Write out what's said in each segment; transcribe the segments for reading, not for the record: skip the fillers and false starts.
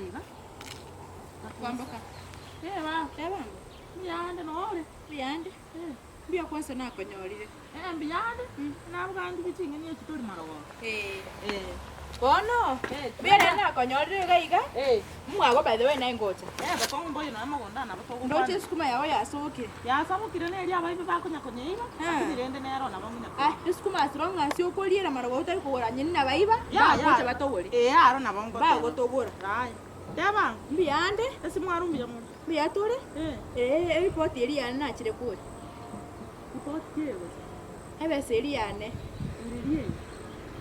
iba. Kwamboka. Eba. Eba. Mbiyande nore. Mbiyande. Mbia kwanza nakonyorire. Mbiyande. Nabugandi bitinga niyo kitori marogo. Bono. Mbia nakonyorire gaiga. Mwago by the way na ngocha. Batongo mboyo na magonda na batongo. Ndoche sukuma yawe yasoke. Yasabukire neri abayibe bakonyakonyiga. Nirende nero nabamunya. Sukuma stronga si okoliera marogo utari kugora nyini na baiba. Ngocha batogore. Aro nabongo. Ba gotogora. Ai. Deba. Mbiyande. Esi mwarumbiya mu. Mbiyatore? Report eri na chire kuri. Report yewe. Ebeseriane. Uririe.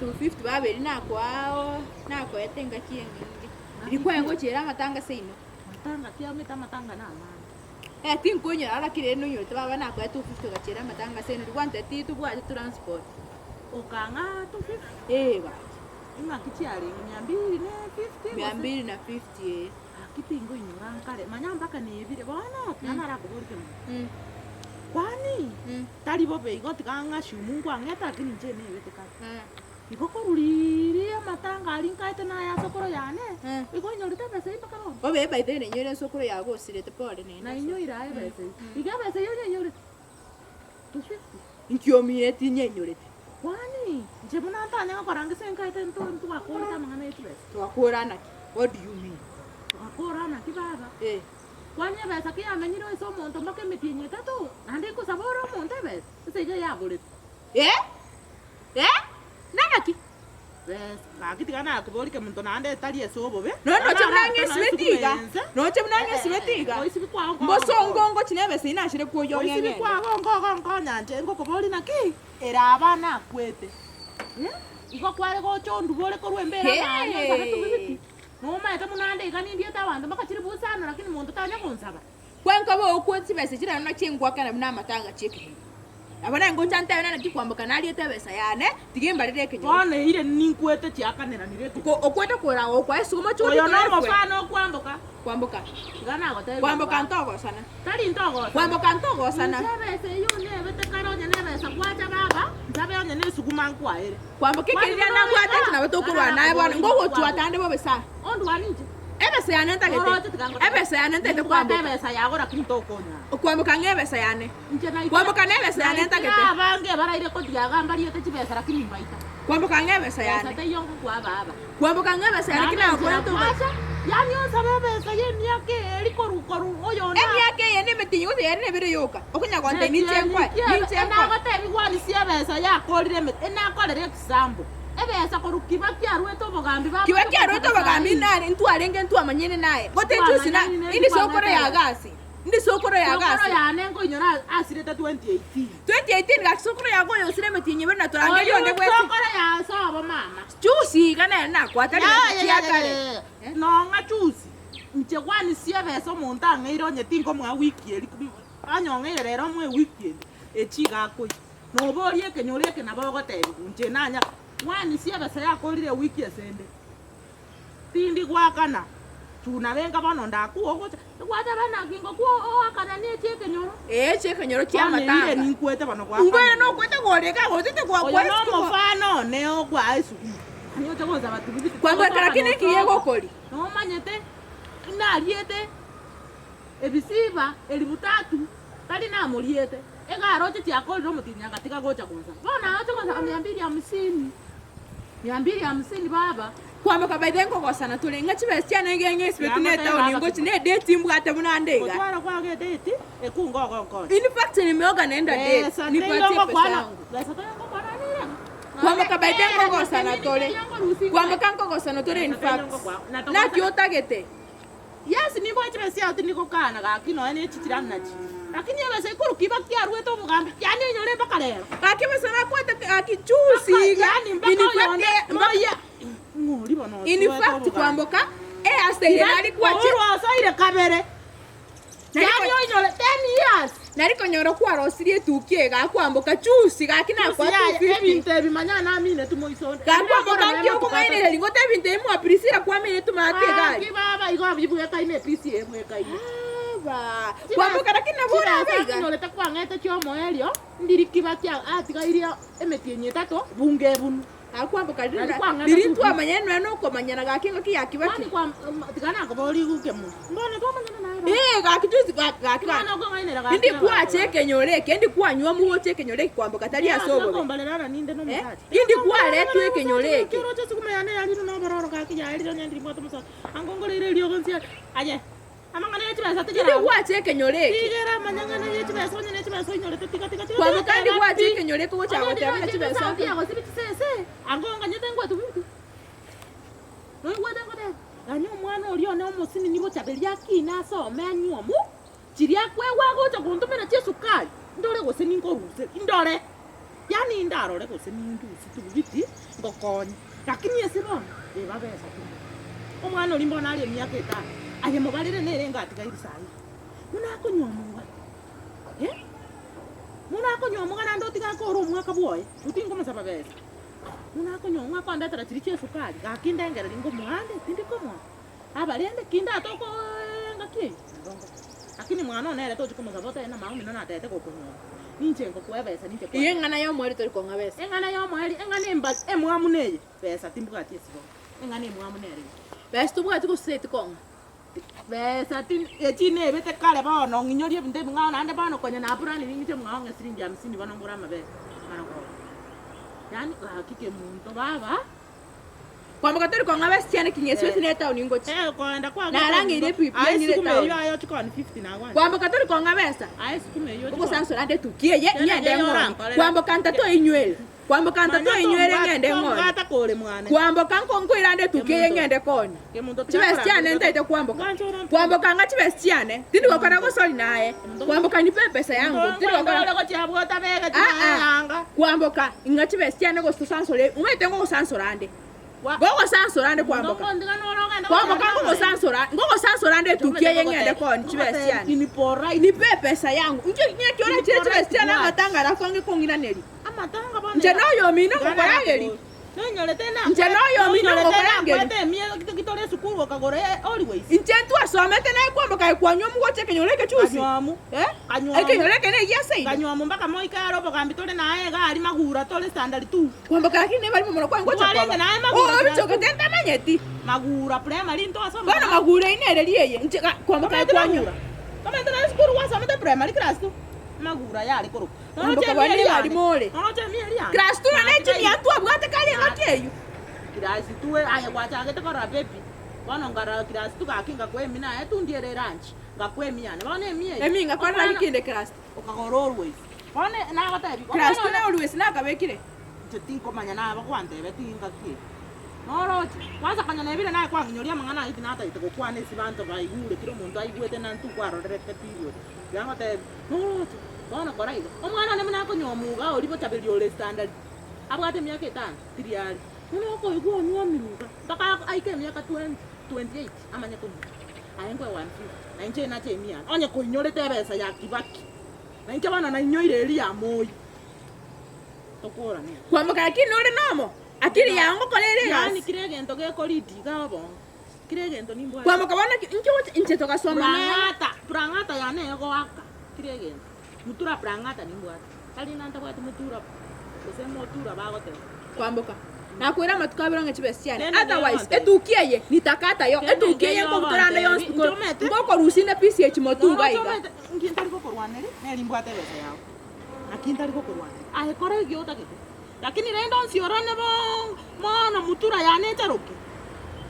250 babeli nakwao nakwete ngakiengi ilikuwa ngochera matanga seino matanga kiameta matanga na amana tinkunyira ala kireno yote baba nakwete 250 gachera matanga seino kwante titu bwa transport okanga 250 ba inga kichiari 250 250 kipingo inyura kale manyamba kanibire bona namara kuborike kwani tali bobe igoti kanga shumungu angeta kinje ne beteka Ikokoruliri amatanga alinkaite na ya sokoro yane. Ikonyorita pesa ipa karo. Obe by the nyore sokoro yago sirete pole ne. Na inyoira aye pesa. Iga pesa yone nyore. 250. Ikiomire tinyenyorete. Kwani? Jebona ntane ngakorange senkaite ntu akora mangana yetu pesa. Twakorana. What do you mean? Akorana kibaba. Kwani pesa kiyamenyiro eso monto make metinye tatu. Ande ko saboro monte pesa. Seje yagore. Nangaki? Bes, bakiti kana kuborike muntu nande tali esobo be. No chemnange simetiga. No chemnange simetiga. Mbosongongo chinebe sina shire kuyo ngenge. Oisibi kwa ngongo nyanje ngo kubori naki. Era abana kwete. Iko kware go chondu bole ko rwembera bana sabatu bibiti. No maeta munande ikani ndiye tawanda makachiri busana lakini muntu tanya kunsaba. Kwanka bo kwetsi bese chira na chengwakana na matanga cheke. Abana ngocha ntayona nakikwamboka naliete besa yane tigimbalire kenyo one ile ninkwete chiakanera nirete ko okwete kora okwa esuma churi oyo no mofano kwamboka ngana gote kwamboka ntogo sana tali ntogo kwamboka ntogo sana bese yune bete karonya ne besa kwacha baba nzabe onye ne sukuma nkwaere kwamboka kiria na kwata na batokurwa naye bwana ngogo tuatande bo besa ondu waninje ebesa yane ntagete ebesa yane ntete kwamboka ebesa yagora kintokonya kwamboka ngebesa yane kwamboka nebesa yane ntagete abange baraire ko diagamba liete chibesa lakini mbaita kwamboka ngebesa yane sate yongo kwa baba kwamboka ngebesa yane kina kwa to yani osabe besa yeni yake eliko rukoru oyo na eni yake yene metinyo de yene bire yoka okunya kwante ni chenkwa na gote bigwani sia besa yakorire met ena korere example ebesa korukiba kyarweto bogambi baba kiba kyarweto bogambi nani ntu alenge ntu amanyene naye gote chusi na indi sokoro ya gasi ndi sokoro ya gasi sokoro ya nengo inyora asireta 2018 ga sokoro ya go yosire metinye bena torange yonde bwe sokoro ya sobo mama chusi kana na kwata ya kale no nga chusi nche kwani sie besa omuntu ang'eironye tinko mwa wiki eri anyong'eire rero mwe wiki echiga koi no borie kenyore ke nabo gotebi nche nanya mwani sie besa yakorire wiki esende tindi gwakana tuna benga bano ndakuo gocha gwata bana kingo kuo akana ne chekenyoro chekenyoro kya matanga ni nkwete bano kwa ngwe no kwete goreka gotete kwa kwa no mfano neo kwa isu anyo tagoza batu bibiti kwa lakini kiyego koli no manyete inaliete ebisiba elibutatu kali na muliete ega rote ti akoli no mutinya katika gocha kwanza bona acho kwanza 250 baba kwamboka baidengo gosana tulenga chibestia nengenge spetuneta oningo chine date mbwate munandega twara kwa ge date ekungo gongo in fact nimeoga naenda date nipatie pesa yangu pesa yangu kwa nani kwamboka baidengo gosana tole kwamboka ngogosana tole in fact na kiotagete yes ni bo chibestia ati niko kana ga kino ene chitirana nachi lakini yabese kuru kiba kyarweto mugambi yani nyore bakalero akibesa na kwata akichusi yani mbaya in fact kwamboka asaire nali kwache asaire kabere yani onyole 10 years nari konyoro kwa rosirie tukie ga kwamboka chusi ga kina kwa ebinte bimanyana mine tumoisonde ga kwamboka kyo kumaire lingote binte mu aprisira kwa mine tumate gali kibaba igo bibuye kaine pisi emwe kaine ba kwamboka rakina bora biga nyole takwa ngete chomo elio ndiri kibakia atiga irio emetinye tato bunge bunu akwamboka ndirintu amanyeno nuko manyana gakinga kiyakibaki kwani kwa tigana ko boli guke mu mbona to manyana nayo gakijuzi gakana ko ngainera ga ndi kwa cheke nyoreke ndi kwa nywa mu cheke nyoreke kwamboka tali asobo kombalerara ninde no mutati ndi kwa letu eke nyoreke kiro cyo kumayane yali no bororo ga kiya ali nya ndi mwato musa angongole lyo gonsia aje amangana yetu basa tigera ndi kwa cheke nyoreke tigera manyanga yetu basa onye yetu basa nyoreke tika kwamboka ndi kwa cheke nyoreke wo chawo tena chibesa ya go sibiti sese angonga nyete ngwa tubitu no ngwada ngode anyo mwana olio na omusini nibo chabelia kina so menyo mu chiria kwewa gocha kuntumena chesukali ndore go sini ngoruse ndore yani ndarore go sini ndusi tubiti ngokonyi lakini yesibona ebabesa tu omwana oli mbona ali emyaka 5 aye mubalire nere ngatiga irisai muna kunywa muwa muna kunywa mugana ndotiga ko ro mwaka boye utingo masaba besa muna kunywa mwaka ndatara chiriche sukali gakindengera lingo muande tindiko mwa abalende kinda toko ngaki lakini mwana onere to chiko musabota na maumi nona atete ko kunywa ninche ngo kwebesa ninche kwa yengana yo mweri tori konga besa engana yo mweri engana imba emwamu neye besa timbuka tiesibo engana emwamu nere besa tubwa tiko sete konga besa tin echine bete kale ba no nginyorie binde ngana ande ba no konya na apurani ninche mwa nge siringi 50 bana ngura mabe mana ko yani Kemunto baba kwamboka tori konga besa tiane kinyeswe tineta uningochi kwenda kwa na rangi ile pipi ni ile tawo ayo chiko ni 50 na kwa kwamboka tori konga besa ai sikume yo uko sansora ande tukie ye nyende ngora kwamboka ntato inywele kwamboka ntato inywele ngende ngora ngata kole mwana kwamboka nkonkwira ande tukie ye ngende konya chibesa tiane ntaite kwamboka nga chibesa tiane tindi kokora go sori naye kwamboka ni pesa yangu tindi kokora go chabota bega changa kwamboka nga chibesa tiane go sansore umete ngo sansora ande gogo sansora ande kwamboka ngogo sansora ande tukie ye ngende konya chibesa tiane ni pora ni pesa yangu nje kiona chile chibesa tiane amatanga rafange kongina neri amatanga bana nje noyo mina kokorangeli nyole tena nje noyo mina kokorangeli kwate mie kitole sukuru kagore always nje tu asomete na kwamboka kwanywa mugoche kenyoleke chusi kanywamu kanywamu kenyoleke ne yase kanywamu mpaka moi karo bokambi tole naye gari magura tole standard tu kwamboka lakini bali mumono kwa ngocha kwa naye magura bichoke tenta manyeti magura primary ndo asoma bana magura inere liye nje kwamboka kwanywa kama ndo sukuru wasoma primary class tu magura yali koro kwamboka bali yali mole noche mieli ya class tu na nechi ya tu abwate kali ngakeyu class tu aya kwacha agete kora baby wana ngara class tu kakinga kwemi na etundiere ranch ngakwemi yana bana mie eminga kora likinde class ukagoro always bana na batabi class tu na always na kabekire tinko manya na bakwante betinga ki noroche kwanza kanya na bile na kwa nginyoria mangana iti na ita ko kwane sibanto baigure kiro muntu aigwete na ntu kwa rorete period yango te noroche bana kora igo omwana ne mna ko nyomuga olibo tabelio le standard abwate myaka 5 triali muno ko igo nyomiruga taka aike myaka 28 amanya ko ayengwe 150 na nje na temia onye ko nyorete besa ya kibaki na nje bana na nyoire eri ya moyo tokora ni kwamboka lakini uri nomo akiri yango kolere yani kiregento ge kolidi gabo kiregento nimbo kwamboka bana nje toka soma prangata yane go waka kiregento mutura prangata nimbo kali nanta kwa mutura kusema mutura bagote kwamboka nakwira matukabiro ngechibesi cyane otherwise etukiye nitakata yo etukiye ko muturanda yo ngoko rusine PCH motuga iga ngintari ko korwanere nelimbo atebese yawo akintari ko korwanere ahe kore giota kete lakini rendo nsiorane bo mona mutura yane taroke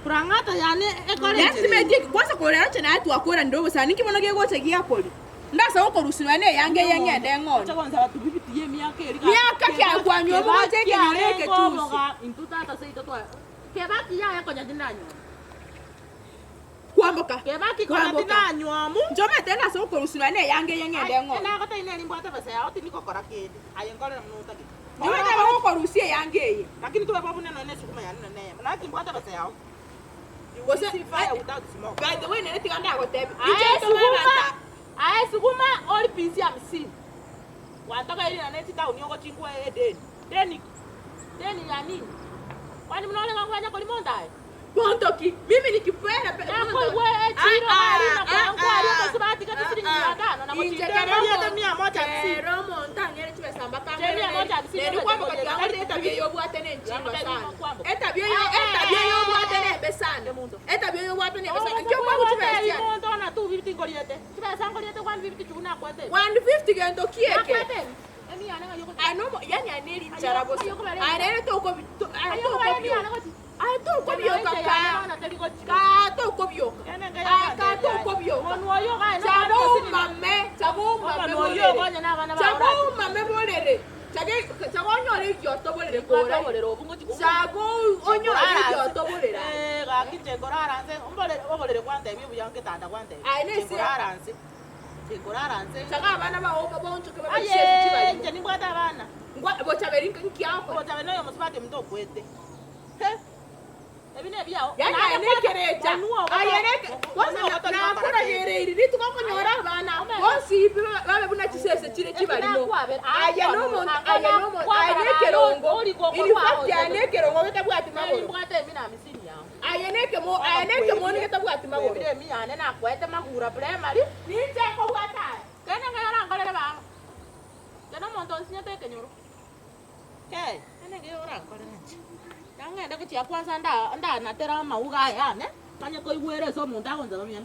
prangata yane ekore estimate kwanza kolera chana atu akora ndo sani kibono gegoche giakoli ndasa uko rusine ne yange yengende ngone kwanza watu bibitiye miaka eri miaka kya kwanywa mo teke nyoleke tusi intutata seito to kebaki ya yako nyandinanyo kwamboka kebaki ko nyandinanyo mu njome tena so uko rusine ne yange yengende ngone na kota ine limbo atebese yawo tiniko kora kedi ayengole na mnuta kedi njome tena uko rusie yange ye lakini tuwe babu neno ne sukuma ya nene na kimbo atebese yawo wose fire without smoke by the way nene tiganda agotebi aye sukuma oli pisi 50 wataka ile na neti town yoko chingwa deni ya nini kwani mnaona ngwanya kwa limonda bondoki mimi nikipenda hapo wewe chiro marina kwa ngwari kwa sababu kati siringi 500 na mochi ndio hata 150 romo ndangere chwe kwamba kama ndio kwamba katika etabia yobwate nenchino sana etabia yobwate nebe sana etabia yobwate nebe sana kyo kwa kutubestia Kemunto na 250 ngoriete kibesa ngoriete 150 chuna kwete 150 gento kieke ano yani aneli charabo anele to ko Ato ko biyo ka to ko biyo ka to ko biyo moyo ga Chabo mame bolere chabo nyore gyoto bolere kora chabo onyore gyoto bolere ga kinje goraranze bolere kwante bibu yange tanda kwante goraranze chaga abana ba boncho ke ba aye nje ni bwata abana ngwa bochaberi nkiako bochaberi no musubate mto kwete ebine byao yana nekereja ayeneke kwanza na kura yere iri tukakonyora abana bosi babe buna kisese kire kibarimo ayenomo ayenekerongo ili fakti ayenekerongo betabwati magoro bwate mina misini yao ayeneke mo ni betabwati magoro bide mi ane na kwete magura primary ninje ko bwata kene ngara ngale ba kana monto sinyate kenyoro ke ene ngora ngale nje Tanga ndako tia kwanza nda natera mauga ya ne kanye ko igwere so munda konza 200